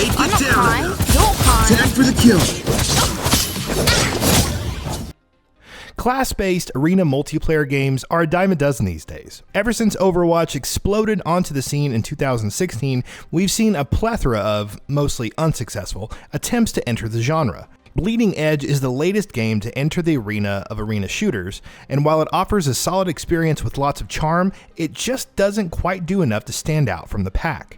I'm not kind. now. You're kind. Tag for the kill. Class-based arena multiplayer games are a dime a dozen these days. Ever since Overwatch exploded onto the scene in 2016, we've seen a plethora of, mostly unsuccessful, attempts to enter the genre. Bleeding Edge is the latest game to enter the arena of arena shooters, and while it offers a solid experience with lots of charm, it just doesn't quite do enough to stand out from the pack.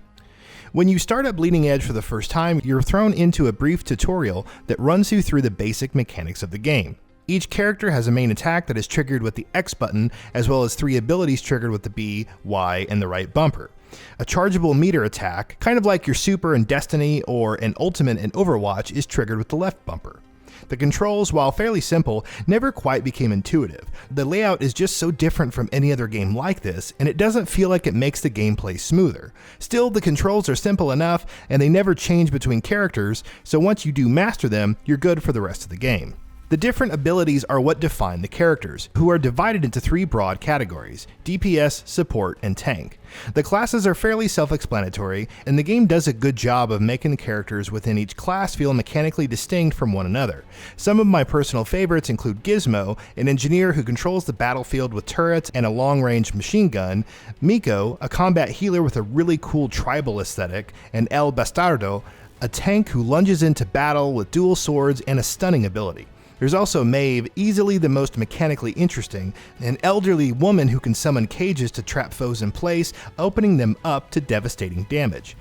When you start up Bleeding Edge for the first time, you're thrown into a brief tutorial that runs you through the basic mechanics of the game. Each character has a main attack that is triggered with the X button, as well as 3 abilities triggered with the B, Y, and the right bumper. A chargeable meter attack, kind of like your super in Destiny or an ultimate in Overwatch, is triggered with the left bumper. The controls, while fairly simple, never quite became intuitive. The layout is just so different from any other game like this, and it doesn't feel like it makes the gameplay smoother. Still, the controls are simple enough, and they never change between characters, so once you do master them, you're good for the rest of the game. The different abilities are what define the characters, who are divided into 3 broad categories: DPS, support, and tank. The classes are fairly self-explanatory, and the game does a good job of making the characters within each class feel mechanically distinct from one another. Some of my personal favorites include Gizmo, an engineer who controls the battlefield with turrets and a long-range machine gun, Miko, a combat healer with a really cool tribal aesthetic, and El Bastardo, a tank who lunges into battle with dual swords and a stunning ability. There's also Maeve, easily the most mechanically interesting, an elderly woman who can summon cages to trap foes in place, opening them up to devastating damage.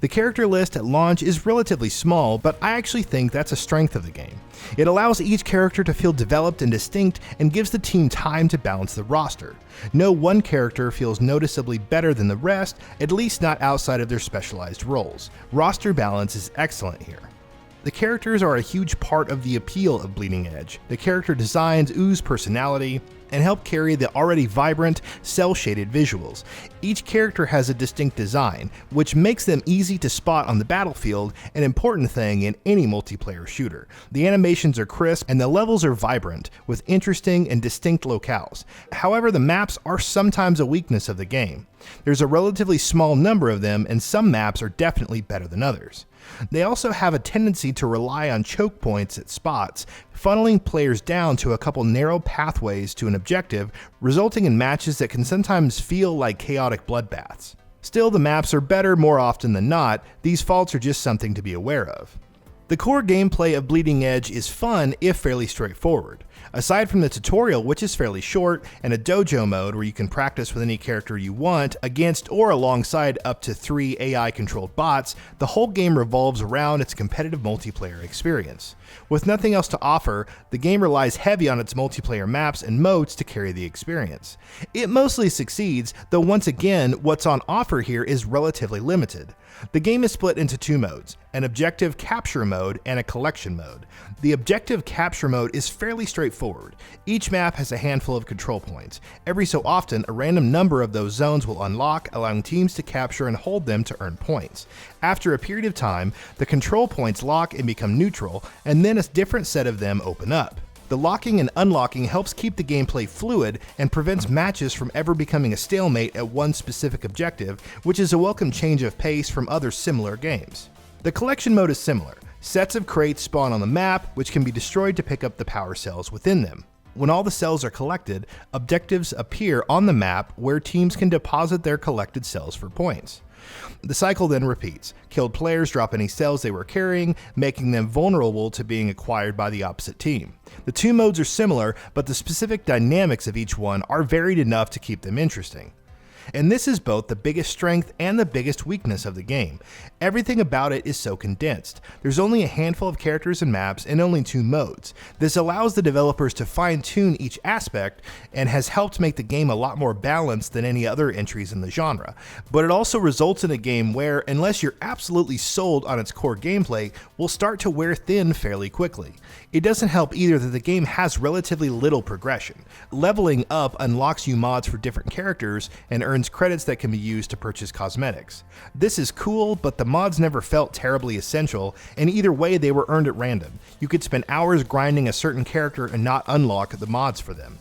The character list at launch is relatively small, but I actually think that's a strength of the game. It allows each character to feel developed and distinct and gives the team time to balance the roster. No one character feels noticeably better than the rest, at least not outside of their specialized roles. Roster balance is excellent here. The characters are a huge part of the appeal of Bleeding Edge. The character designs ooze personality and help carry the already vibrant, cel-shaded visuals. Each character has a distinct design, which makes them easy to spot on the battlefield, an important thing in any multiplayer shooter. The animations are crisp and the levels are vibrant, with interesting and distinct locales. However, the maps are sometimes a weakness of the game. There's a relatively small number of them, and some maps are definitely better than others. They also have a tendency to rely on choke points at spots, funneling players down to a couple narrow pathways to an objective, resulting in matches that can sometimes feel like chaotic bloodbaths. Still, the maps are better more often than not. These faults are just something to be aware of. The core gameplay of Bleeding Edge is fun if fairly straightforward. Aside from the tutorial, which is fairly short, and a dojo mode where you can practice with any character you want against or alongside up to 3 AI-controlled bots, the whole game revolves around its competitive multiplayer experience. With nothing else to offer, the game relies heavy on its multiplayer maps and modes to carry the experience. It mostly succeeds, though once again, what's on offer here is relatively limited. The game is split into 2 modes, an objective capture mode and a collection mode. The objective capture mode is fairly straightforward. Each map has a handful of control points. Every so often, a random number of those zones will unlock, allowing teams to capture and hold them to earn points. After a period of time, the control points lock and become neutral, and then a different set of them open up. The locking and unlocking helps keep the gameplay fluid and prevents matches from ever becoming a stalemate at one specific objective, which is a welcome change of pace from other similar games. The collection mode is similar. Sets of crates spawn on the map, which can be destroyed to pick up the power cells within them. When all the cells are collected, objectives appear on the map where teams can deposit their collected cells for points. The cycle then repeats. Killed players drop any cells they were carrying, making them vulnerable to being acquired by the opposite team. The 2 modes are similar, but the specific dynamics of each one are varied enough to keep them interesting. And this is both the biggest strength and the biggest weakness of the game. Everything about it is so condensed. There's only a handful of characters and maps and only 2 modes. This allows the developers to fine-tune each aspect and has helped make the game a lot more balanced than any other entries in the genre. But it also results in a game where, unless you're absolutely sold on its core gameplay, will start to wear thin fairly quickly. It doesn't help either that the game has relatively little progression. Leveling up unlocks you mods for different characters and earns credits that can be used to purchase cosmetics. This is cool, but the mods never felt terribly essential, and either way they were earned at random. You could spend hours grinding a certain character and not unlock the mods for them.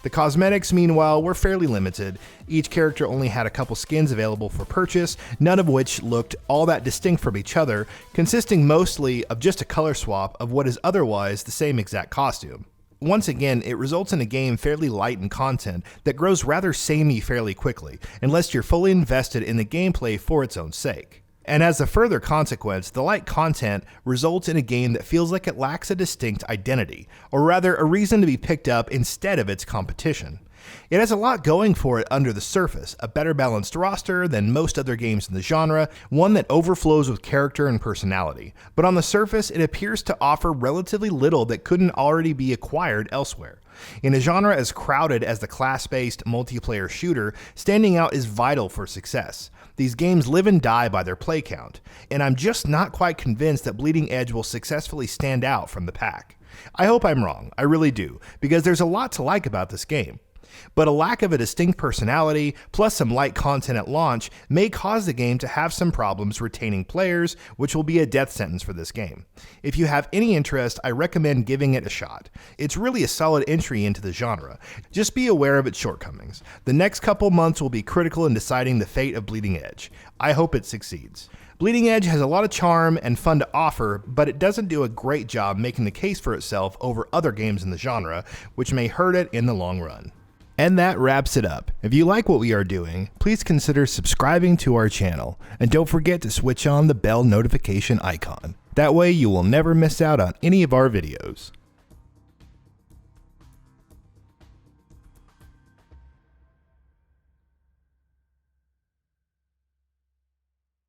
The cosmetics, meanwhile, were fairly limited. Each character only had a couple skins available for purchase, none of which looked all that distinct from each other, consisting mostly of just a color swap of what is otherwise the same exact costume. Once again, it results in a game fairly light in content that grows rather samey fairly quickly, unless you're fully invested in the gameplay for its own sake. And as a further consequence, the light content results in a game that feels like it lacks a distinct identity, or rather a reason to be picked up instead of its competition. It has a lot going for it under the surface, a better balanced roster than most other games in the genre, one that overflows with character and personality, but on the surface it appears to offer relatively little that couldn't already be acquired elsewhere. In a genre as crowded as the class-based multiplayer shooter, standing out is vital for success. These games live and die by their play count, and I'm just not quite convinced that Bleeding Edge will successfully stand out from the pack. I hope I'm wrong, I really do, because there's a lot to like about this game. But a lack of a distinct personality, plus some light content at launch, may cause the game to have some problems retaining players, which will be a death sentence for this game. If you have any interest, I recommend giving it a shot. It's really a solid entry into the genre. Just be aware of its shortcomings. The next couple months will be critical in deciding the fate of Bleeding Edge. I hope it succeeds. Bleeding Edge has a lot of charm and fun to offer, but it doesn't do a great job making the case for itself over other games in the genre, which may hurt it in the long run. And that wraps it up. If you like what we are doing, please consider subscribing to our channel, and don't forget to switch on the bell notification icon. That way you will never miss out on any of our videos.